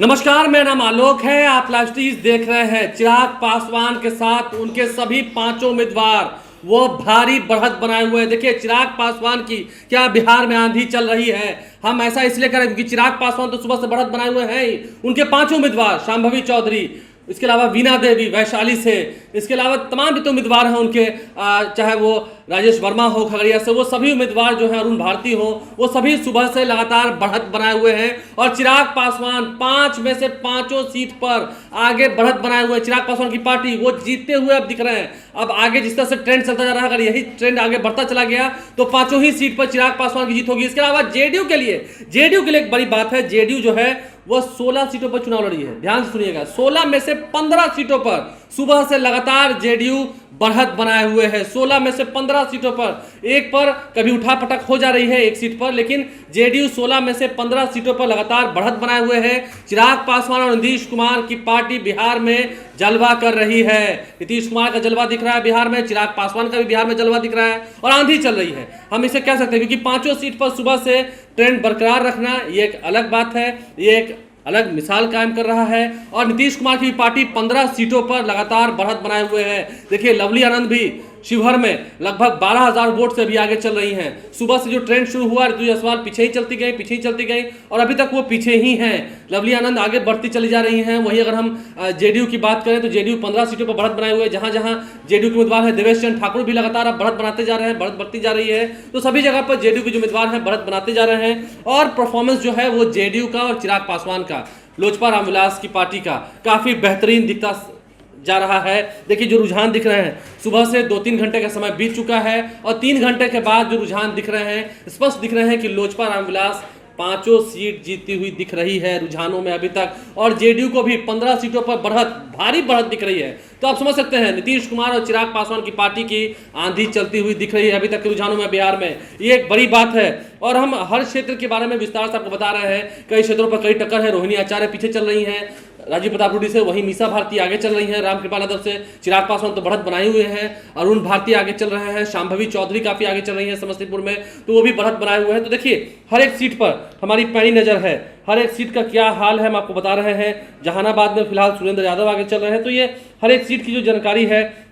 नमस्कार, मेरा नाम आलोक है। आप लाइव स्ट्रीज देख रहे हैं। चिराग पासवान के साथ उनके सभी पांचों उम्मीदवार वो भारी बढ़त बनाए हुए हैं। देखिए, चिराग पासवान की क्या बिहार में आंधी चल रही है। हम ऐसा इसलिए करें क्योंकि चिराग पासवान तो सुबह से बढ़त बनाए हुए हैं ही। उनके पांचों उम्मीदवार, शांभवी चौधरी, इसके अलावा वीणा देवी वैशाली से, इसके अलावा तमाम जितने उम्मीदवार हैं उनके, चाहे वो राजेश वर्मा हो खगड़िया से, वो सभी उम्मीदवार जो हैं, अरुण भारती हो, वो सभी सुबह से लगातार बढ़त बनाए हुए हैं। और चिराग पासवान 5 में से 5 सीट पर आगे बढ़त बनाए हुए हैं। चिराग पासवान की पार्टी वो जीतते हुए अब दिख रहे हैं। अब आगे जिस तरह से ट्रेंड चलता जा रहा है, अगर यही ट्रेंड आगे बढ़ता चला गया तो 5 ही सीट पर चिराग पासवान की जीत होगी। इसके अलावा जेडीयू के लिए एक बड़ी बात है। जेडीयू जो है वो 16 सीटों पर चुनाव लड़ी है। ध्यान से सुनिएगा, 16 में से 15 सीटों पर सुबह से लगातार जेडीयू बढ़त बनाए हुए है। 16 में से 15 सीटों पर, एक पर कभी उठापटक हो जा रही है एक सीट पर, लेकिन जेडीयू 16 में से 15 सीटों पर लगातार बढ़त बनाए हुए है। चिराग पासवान और नीतीश कुमार की पार्टी बिहार में जलवा कर रही है। नीतीश कुमार का जलवा दिख रहा है बिहार में, चिराग पासवान का भी बिहार में जलवा दिख रहा है और आंधी चल रही है। हम इसे कह सकते हैं क्योंकि 5 सीट पर सुबह से ट्रेंड बरकरार रखना ये एक अलग बात है, ये एक अलग मिसाल कायम कर रहा है। और नीतीश कुमार की पार्टी 15 सीटों पर लगातार बढ़त बनाए हुए है। देखिए, लवली आनंद भी शिवहर में लगभग 12,000 वोट से भी आगे चल रही हैं। सुबह से जो ट्रेंड शुरू हुआ, ऋतु जायसवाल पीछे ही चलती गई और अभी तक वो पीछे ही हैं। लवली आनंद आगे बढ़ती चली जा रही हैं। वहीं अगर हम जेडीयू की बात करें तो जेडीयू 15 सीटों पर बढ़त बनाए हुए हैं। जहां जहां जेडीयू के उम्मीदवार है, देवेश चंद्र ठाकुर भी लगातार अब बढ़त बनाते जा रहे हैं, बढ़त बढ़ती जा रही है। तो सभी जगह पर जेडीयू के जो उम्मीदवार हैं बढ़त बनाते जा रहे हैं। और परफॉर्मेंस जो है वो जेडीयू का और चिराग पासवान का, लोजपा रामविलास की पार्टी का काफी बेहतरीन दिखता जा रहा है। देखिए, जो रुझान दिख रहे हैं, सुबह से 2-3 घंटे का समय बीत चुका है और 3 घंटे के बाद जो रुझान दिख रहे हैं, स्पष्ट दिख रहे हैं कि लोजपा रामविलास 5 सीट जीतती हुई दिख रही है रुझानों में अभी तक। और जेडीयू को भी 15 सीटों पर भारी बढ़त दिख रही है। तो आप समझ सकते हैं, नीतीश कुमार और चिराग पासवान की पार्टी की आंधी चलती हुई दिख रही है अभी तक के रुझानों में बिहार में। ये एक बड़ी बात है। और हम हर क्षेत्र के बारे में विस्तार से आपको बता रहे हैं। कई क्षेत्रों पर कई टक्कर है। रोहिणी आचार्य पीछे चल रही हैं राजीव प्रताप रूडी से, वहीं मीसा भारती आगे चल रही हैं रामकृपाल यादव से। चिराग पासवान तो बढ़त बनाए हुए हैं। अरुण भारती आगे चल रहे हैं। शांभवी चौधरी काफी आगे चल रही हैं समस्तीपुर में, तो वो भी बढ़त बनाए हुए हैं। तो देखिए, हर एक सीट पर हमारी पैनी नजर है। हर एक सीट का क्या हाल है हम आपको बता रहे हैं। जहानाबाद में फिलहाल सुरेंद्र यादव आगे चल रहे हैं। तो ये हर एक सीट की जो जानकारी है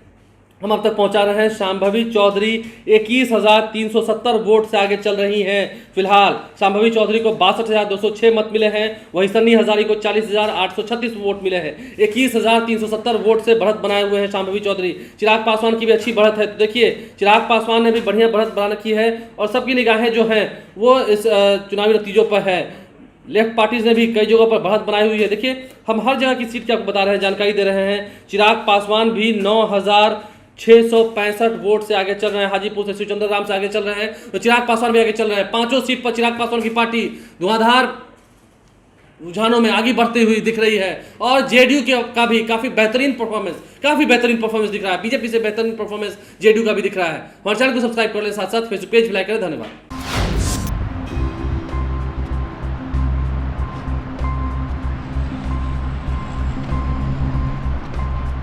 हम अब तक पहुंचा रहे हैं। शांभवी चौधरी 21,370 वोट से आगे चल रही हैं। फिलहाल शांभवी चौधरी को 62,206 मत मिले हैं। वहीं सन्नी हजारी को 40,836 वोट मिले हैं। 21,370 वोट से बढ़त बनाए हुए हैं शांभवी चौधरी। चिराग पासवान की भी अच्छी बढ़त है। तो देखिए, चिराग पासवान ने भी बढ़िया बढ़त बना रखी है और सबकी निगाहें जो हैं वो इस चुनावी नतीजों पर है। लेफ्ट पार्टीज ने भी कई जगहों पर बढ़त बनाई हुई है। देखिए, हम हर जगह की सीट की आपको बता रहे हैं, जानकारी दे रहे हैं। चिराग पासवान भी 9,665 वोट से आगे चल रहे हैं। हाजीपुर से शिवचंद्र राम से आगे चल रहे हैं। तो चिराग पासवान भी आगे चल रहे हैं। 5 सीट पर चिराग पासवान की पार्टी धुआंधार रुझानों में आगे बढ़ती हुई दिख रही है। और जेडीयू का भी काफी बेहतरीन परफॉर्मेंस दिख रहा है। बीजेपी से बेहतरीन परफॉर्मेंस जेडीयू का भी दिख रहा है। हमारे चैनल को सब्सक्राइब कर लें, साथ साथ फेसबुक पेज भी लाइक करें। धन्यवाद।